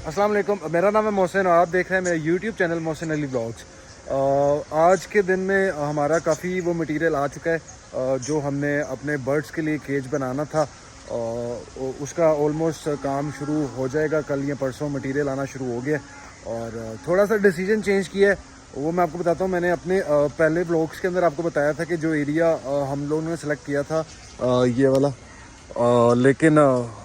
अस्सलाम वालेकुम, मेरा नाम है मोहसिन और आप देख रहे हैं मेरा YouTube channel Mohsin Ali blogs. आज के दिन में हमारा काफ़ी वो मटेरियल आ चुका है जो हमने अपने बर्ड्स के लिए केज बनाना था। उसका ऑलमोस्ट काम शुरू हो जाएगा, कल या परसों मटेरियल आना शुरू हो गया और थोड़ा सा डिसीजन चेंज किया है, वो मैं आपको बताता हूँ। मैंने अपने पहले ब्लॉग्स के अंदर आपको बताया था कि जो एरिया हम लोगों ने सेलेक्ट किया था ये वाला, लेकिन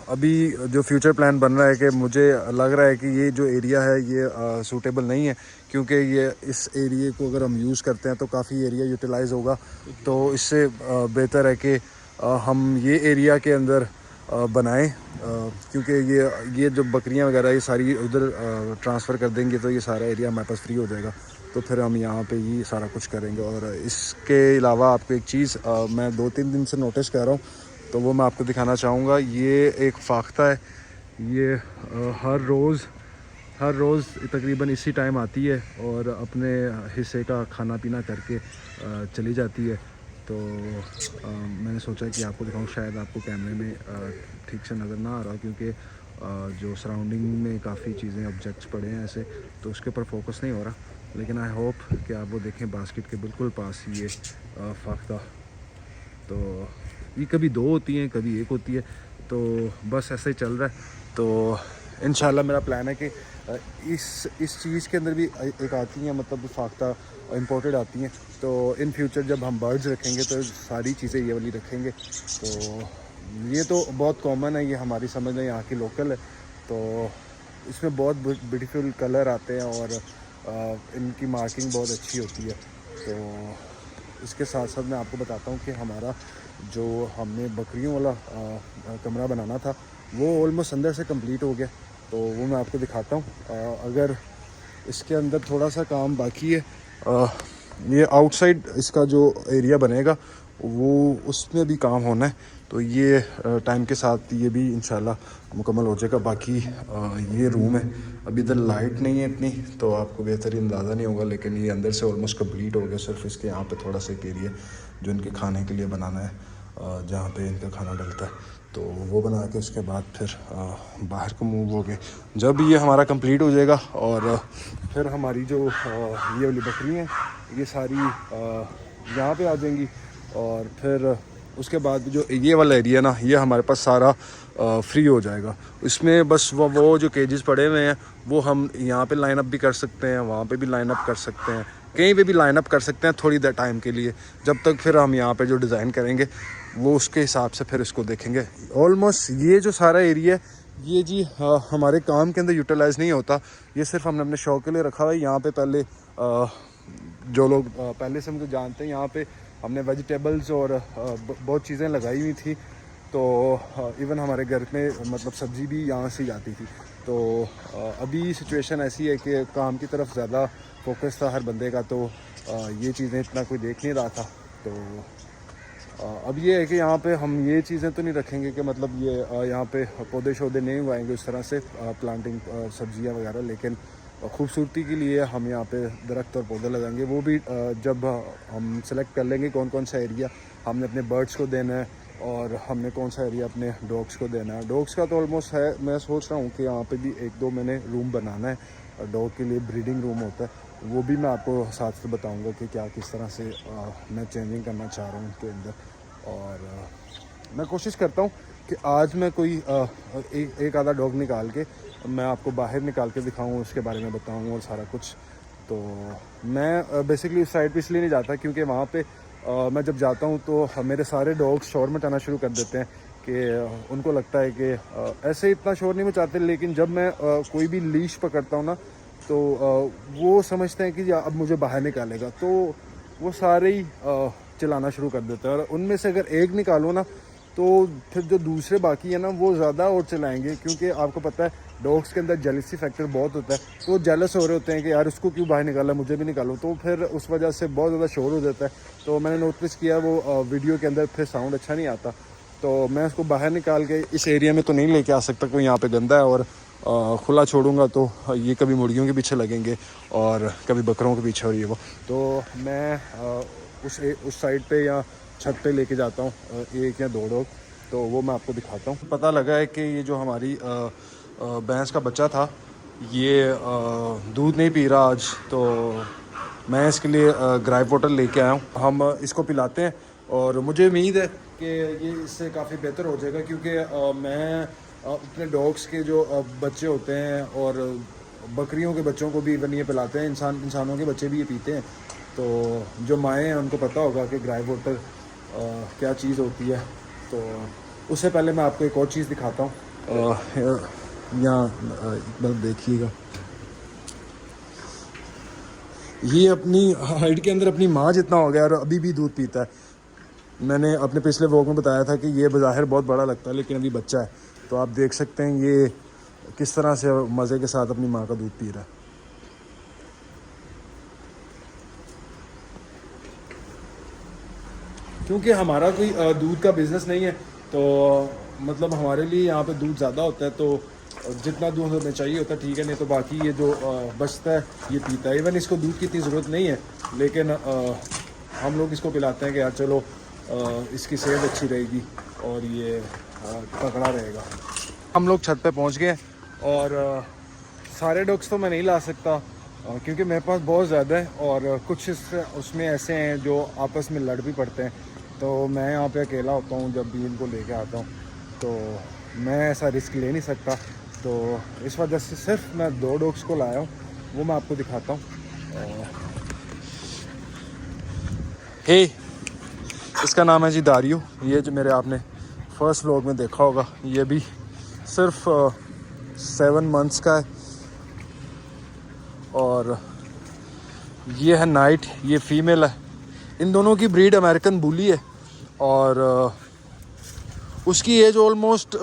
अभी जो फ्यूचर प्लान बन रहा है कि मुझे लग रहा है कि ये जो एरिया है ये सूटेबल नहीं है, क्योंकि ये इस एरिया को अगर हम यूज़ करते हैं तो काफ़ी एरिया यूटिलाइज होगा। तो इससे बेहतर है कि हम ये एरिया के अंदर बनाएं, क्योंकि ये जो बकरियां वगैरह ये सारी उधर ट्रांसफ़र कर देंगे तो ये सारा एरिया हमारे पास फ्री हो जाएगा। तो फिर हम यहाँ पे ही सारा कुछ करेंगे। और इसके अलावा आपको एक चीज़ मैं 2-3 दिन से नोटिस कर रहा हूँ, तो वो मैं आपको दिखाना चाहूँगा। ये एक फाख्ता है, ये हर रोज़ तकरीबन इसी टाइम आती है और अपने हिस्से का खाना पीना करके चली जाती है। तो मैंने सोचा कि आपको दिखाऊँ, शायद आपको कैमरे में ठीक से नज़र ना आ रहा, क्योंकि जो सराउंडिंग में काफ़ी चीज़ें ऑब्जेक्ट्स पड़े हैं ऐसे, तो उसके ऊपर फोकस नहीं हो रहा। लेकिन आई होप कि आप वो देखें, बास्केट के बिल्कुल पास ये फाख्ता। तो ये कभी 2 होती हैं, कभी 1 होती है, तो बस ऐसे ही चल रहा है। तो इंशाल्लाह मेरा प्लान है कि इस चीज़ के अंदर भी एक आती हैं, मतलब फाख्ता इंपोर्टेड आती हैं। तो इन फ्यूचर जब हम बर्ड्स रखेंगे तो सारी चीज़ें ये वाली रखेंगे। तो ये तो बहुत कॉमन है, ये हमारी समझ में यहाँ की लोकल है। तो इसमें बहुत ब्यूटीफुल कलर आते हैं और इनकी मार्किंग बहुत अच्छी होती है। तो इसके साथ साथ मैं आपको बताता हूँ कि हमारा जो हमने बकरियों वाला कमरा बनाना था वो ऑलमोस्ट अंदर से कंप्लीट हो गया। तो वो मैं आपको दिखाता हूँ। अगर इसके अंदर थोड़ा सा काम बाकी है, ये आउटसाइड इसका जो एरिया बनेगा वो उसमें भी काम होना है। तो ये टाइम के साथ ये भी इंशाल्लाह मुकम्मल हो जाएगा। बाकी ये रूम है, अभी इधर लाइट नहीं है इतनी, तो आपको बेहतरीन अंदाज़ा नहीं होगा, लेकिन ये अंदर से ऑलमोस्ट कंप्लीट हो गया। सिर्फ इसके यहाँ पे थोड़ा सा एक एरिया जो इनके खाने के लिए बनाना है, जहाँ पे इनका खाना डलता है, तो वो बना के उसके बाद फिर बाहर को मूव हो गए। जब ये हमारा कंप्लीट हो जाएगा और फिर हमारी जो ये वाली बकरी हैं ये सारी यहाँ पे आ जाएंगी। और फिर उसके बाद जो ये वाला एरिया ना, ये हमारे पास सारा फ्री हो जाएगा। इसमें बस वो जो केजेस पड़े हुए हैं वो हम यहाँ पे लाइन अप भी कर सकते हैं, वहाँ पे भी लाइन अप कर सकते हैं, कहीं पे भी लाइन अप कर सकते हैं थोड़ी देर टाइम के लिए, जब तक फिर हम यहाँ पे जो डिज़ाइन करेंगे वो उसके हिसाब से फिर इसको देखेंगे। ऑलमोस्ट ये जो सारा एरिया ये जी हमारे काम के अंदर यूटिलाइज़ नहीं होता, ये सिर्फ हमने अपने शौक के लिए रखा हुआ है। यहाँ पे पहले जो लोग पहले से मुझे जानते हैं, यहाँ पे हमने वेजिटेबल्स और बहुत चीज़ें लगाई हुई थी। तो इवन हमारे घर में मतलब सब्ज़ी भी यहाँ से जाती थी। तो अभी सिचुएशन ऐसी है कि काम की तरफ ज़्यादा फोकस था हर बंदे का, तो ये चीज़ें इतना कोई देख नहीं रहा था। तो अब ये है कि यहाँ पे हम ये चीज़ें तो नहीं रखेंगे कि मतलब ये यहाँ पे पौधे शौधे नहीं उगाएंगे उस तरह से, प्लांटिंग सब्जियाँ वगैरह, लेकिन खूबसूरती के लिए हम यहाँ पे दरख्त और पौधे लगाएंगे। वो भी जब हम सेलेक्ट कर लेंगे कौन कौन सा एरिया हमने अपने बर्ड्स को देना है और हमने कौन सा एरिया अपने डॉग्स को देना है। डॉग्स का तो ऑलमोस्ट है, मैं सोच रहा हूँ कि यहाँ पे भी 1-2 मैंने रूम बनाना है। डॉग के लिए ब्रीडिंग रूम होता है, वो भी मैं आपको साथ से बताऊँगा कि क्या किस तरह से मैं चेंजिंग करना चाह रहा हूँ उसके अंदर। और मैं कोशिश करता हूँ कि आज मैं कोई एक आधा डॉग निकाल के मैं आपको बाहर निकाल के दिखाऊँ, उसके बारे में बताऊँ और सारा कुछ। तो मैं बेसिकली उस साइड पे इसलिए नहीं जाता क्योंकि वहाँ पे मैं जब जाता हूँ तो मेरे सारे डॉग्स शोर मचाना शुरू कर देते हैं कि उनको लगता है कि ऐसे इतना शोर नहीं मचाते, लेकिन जब मैं कोई भी लीश पकड़ता हूँ ना तो वो समझते हैं कि अब मुझे बाहर निकालेगा, तो वो सारे ही चिल्लाना शुरू कर देते हैं। और उनमें से अगर एक निकालो ना तो फिर जो दूसरे बाकी है ना वो ज़्यादा और चिल्लाएंगे, क्योंकि आपको पता है डॉग्स के अंदर जेलसी फैक्टर बहुत होता है। तो वो जेलस हो रहे होते हैं कि यार उसको क्यों बाहर निकाला, मुझे भी निकालो, तो फिर उस वजह से बहुत ज़्यादा शोर हो जाता है। तो मैंने नोटिस किया वो वीडियो के अंदर फिर साउंड अच्छा नहीं आता, तो मैं उसको बाहर निकाल के इस एरिया में तो नहीं लेके आ सकता क्योंकि यहाँ पर गंदा है। और खुला छोड़ूंगा तो ये कभी मुर्गियों के पीछे लगेंगे और कभी बकरों के पीछे, और ये वो। तो मैं उस साइड पे या छत पे लेके जाता हूँ 1 या 2 डॉग, तो वो मैं आपको दिखाता हूँ। पता लगा है कि ये जो हमारी भैंस का बच्चा था ये दूध नहीं पी रहा आज, तो मैं इसके लिए ग्राइप वाटर लेके आया हूँ। हम इसको पिलाते हैं और मुझे उम्मीद है कि ये इससे काफ़ी बेहतर हो जाएगा, क्योंकि मैं अपने डॉग्स के जो बच्चे होते हैं और बकरियों के बच्चों को भी इवन ये पिलाते हैं, इंसानों के बच्चे भी ये पीते हैं। तो जो माएँ हैं उनको पता होगा कि ग्राइप वाटर क्या चीज़ होती है। तो उससे पहले मैं आपको एक और चीज़ दिखाता हूँ। यहाँ एक बार देखिएगा, ये अपनी हाइट के अंदर अपनी माँ जितना हो गया और अभी भी दूध पीता है। मैंने अपने पिछले व्लॉग में बताया था कि ये बज़ाहिर बहुत बड़ा लगता है लेकिन अभी बच्चा है। तो आप देख सकते हैं ये किस तरह से मज़े के साथ अपनी माँ का दूध पी रहा है। क्योंकि हमारा कोई दूध का बिज़नेस नहीं है, तो मतलब हमारे लिए यहाँ पे दूध ज़्यादा होता है, तो जितना दूध हमें चाहिए होता है ठीक है, नहीं तो बाकी ये जो बचता है ये पीता है। इवन इसको दूध की इतनी ज़रूरत नहीं है, लेकिन हम लोग इसको पिलाते हैं कि यार चलो इसकी सेहत अच्छी रहेगी और ये तगड़ा रहेगा। हम लोग छत पे पहुँच गए और सारे डॉग्स तो मैं नहीं ला सकता क्योंकि मेरे पास बहुत ज़्यादा है और कुछ उसमें ऐसे हैं जो आपस में लड़ भी पड़ते हैं। तो मैं यहाँ पे अकेला होता हूँ जब भी इनको लेके आता हूँ, तो मैं ऐसा रिस्क ले नहीं सकता। तो इस वजह से सिर्फ मैं 2 डॉग्स को लाया हूँ, वो मैं आपको दिखाता हूँ। हे, इसका नाम है जी दारियो। ये जो मेरे आपने फर्स्ट व्लॉग में देखा होगा, ये भी सिर्फ 7 मंथ्स का है। और ये है नाइट, ये फीमेल है। इन दोनों की ब्रीड अमेरिकन बुली है और उसकी एज ऑलमोस्ट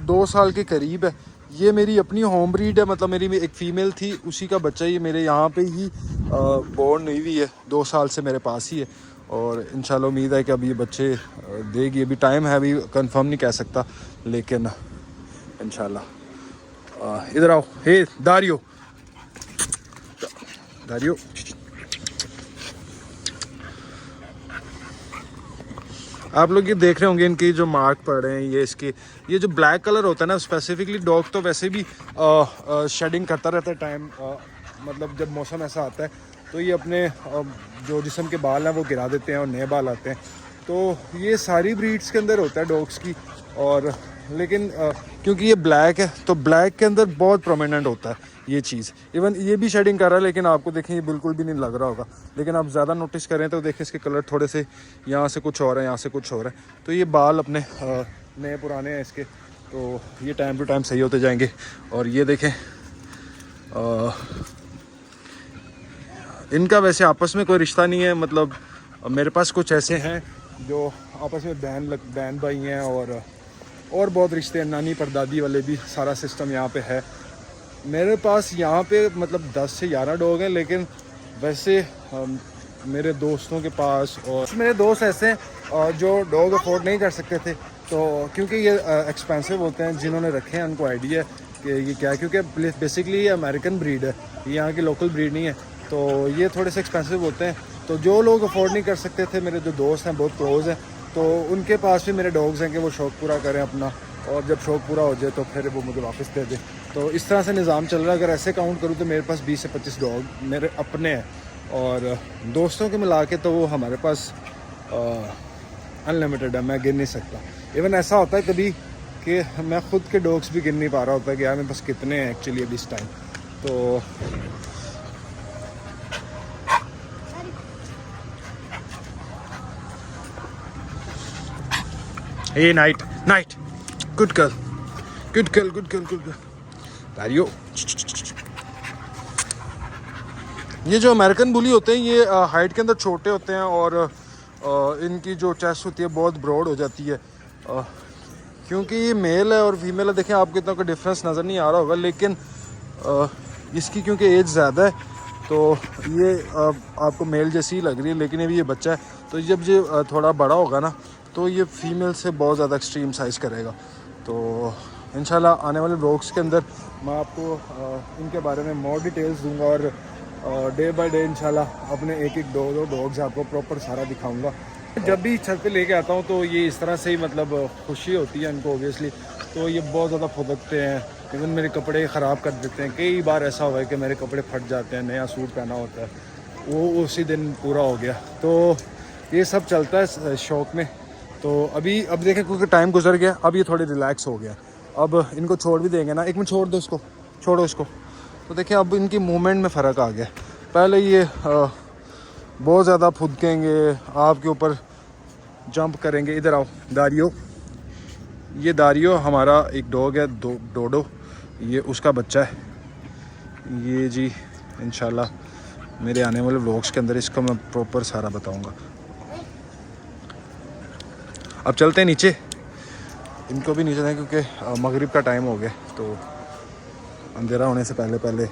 2 साल के करीब है। ये मेरी अपनी होम ब्रीड है, मतलब मेरी एक फ़ीमेल थी, उसी का बच्चा ये मेरे यहाँ पे ही बॉर्न हुई है, 2 साल से मेरे पास ही है। और इंशाल्लाह उम्मीद है कि अब ये बच्चे देगी। अभी टाइम है, अभी कंफर्म नहीं कह सकता, लेकिन इंशाल्लाह। इधर आओ, हे दारियो, दारियो। आप लोग ये देख रहे होंगे इनकी जो मार्क पड़ रहे हैं, ये इसके ये जो ब्लैक कलर होता है ना, स्पेसिफिकली डॉग तो वैसे भी शेडिंग करता रहता है टाइम, मतलब जब मौसम ऐसा आता है तो ये अपने जो जिस्म के बाल हैं वो गिरा देते हैं और नए बाल आते हैं। तो ये सारी ब्रीड्स के अंदर होता है डॉग्स की, और लेकिन क्योंकि ये ब्लैक है तो ब्लैक के अंदर बहुत प्रोमिनेंट होता है ये चीज़। इवन ये भी शेडिंग कर रहा है, लेकिन आपको देखें ये बिल्कुल भी नहीं लग रहा होगा, लेकिन आप ज़्यादा नोटिस करें तो देखें इसके कलर थोड़े से यहाँ से कुछ और है, यहाँ से कुछ और है। तो ये बाल अपने नए पुराने हैं इसके, तो ये टाइम टू टाइम सही होते जाएंगे। और ये देखें इनका वैसे आपस में कोई रिश्ता नहीं है, मतलब मेरे पास कुछ ऐसे हैं जो आपस में बहन भाई हैं और बहुत रिश्ते हैं, नानी परदादी वाले भी, सारा सिस्टम यहाँ पे है। मेरे पास यहाँ पे मतलब 10 से 11 डॉग हैं, लेकिन वैसे मेरे दोस्तों के पास और मेरे दोस्त ऐसे हैं जो डॉग अफोर्ड नहीं कर सकते थे, तो क्योंकि ये एक्सपेंसिव होते हैं, जिन्होंने रखे हैं उनको आइडिया है कि ये क्या है, क्योंकि बेसिकली ये अमेरिकन ब्रीड है, ये यहाँ की लोकल ब्रीड नहीं है, तो ये थोड़े से एक्सपेंसिव होते हैं। तो जो लोग अफोर्ड नहीं कर सकते थे, मेरे जो दोस्त हैं बहुत क्लोज हैं, तो उनके पास भी मेरे डॉग्स हैं कि वो शौक़ पूरा करें अपना, और जब शौक़ पूरा हो जाए तो फिर वो मुझे वापस दे दे। तो इस तरह से निज़ाम चल रहा है। अगर ऐसे काउंट करूँ तो मेरे पास 20 से 25 डॉग मेरे अपने हैं, और दोस्तों के मिला के तो वो हमारे पास अनलिमिटेड है, मैं गिन नहीं सकता। इवन ऐसा होता है कभी कि मैं ख़ुद के डॉग्स भी गिन नहीं पा रहा होता कि यार मेरे पास कितने हैं एक्चुअली अभी इस टाइम। तो ये night night, good girl, good girl, good girl, good girl, Dario. ये जो अमेरिकन बुली होते हैं ये हाइट के अंदर छोटे होते हैं और इनकी जो चेस्ट होती है बहुत ब्रॉड हो जाती है, क्योंकि ये मेल है और फीमेल है। देखें आपको इतना कोई डिफरेंस नज़र नहीं आ रहा होगा, लेकिन इसकी क्योंकि एज ज़्यादा है तो ये आपको मेल जैसी ही लग रही है, लेकिन अभी ये बच्चा है। तो जब ये थोड़ा बड़ा होगा ना तो ये फीमेल से बहुत ज़्यादा एक्सट्रीम साइज़ करेगा। तो इंशाल्लाह आने वाले व्लॉग्स के अंदर मैं आपको इनके बारे में मोर डिटेल्स दूंगा और डे बाय डे इंशाल्लाह अपने एक दो डॉग्स आपको प्रॉपर सारा दिखाऊंगा। जब भी छत पे लेके आता हूँ तो ये इस तरह से ही मतलब खुशी होती है इनको ओबियसली। तो ये बहुत ज़्यादा फुदकते हैं इवन मेरे कपड़े ख़राब कर देते हैं। कई बार ऐसा हुआ है कि मेरे कपड़े फट जाते हैं, नया सूट पहना होता है, वो उसी दिन पूरा हो गया। तो ये सब चलता है शौक़ में। तो अब देखें क्योंकि टाइम गुजर गया, अब ये थोड़े रिलैक्स हो गया। अब इनको छोड़ भी देंगे ना, एक मिनट छोड़ दो इसको, छोड़ो इसको। तो देखिए अब इनकी मूवमेंट में फ़र्क आ गया। पहले ये बहुत ज़्यादा फुदकेंगे, आपके ऊपर जंप करेंगे। इधर आओ दारियो, ये दारियो हमारा एक डॉग है, डोडो, ये उसका बच्चा है ये जी। इंशाल्लाह मेरे आने वाले व्लॉग्स के अंदर इसका मैं प्रॉपर सारा बताऊंगा। अब चलते हैं नीचे, इनको भी नीचे दें क्योंकि मगरिब का टाइम हो गया, तो अंधेरा होने से पहले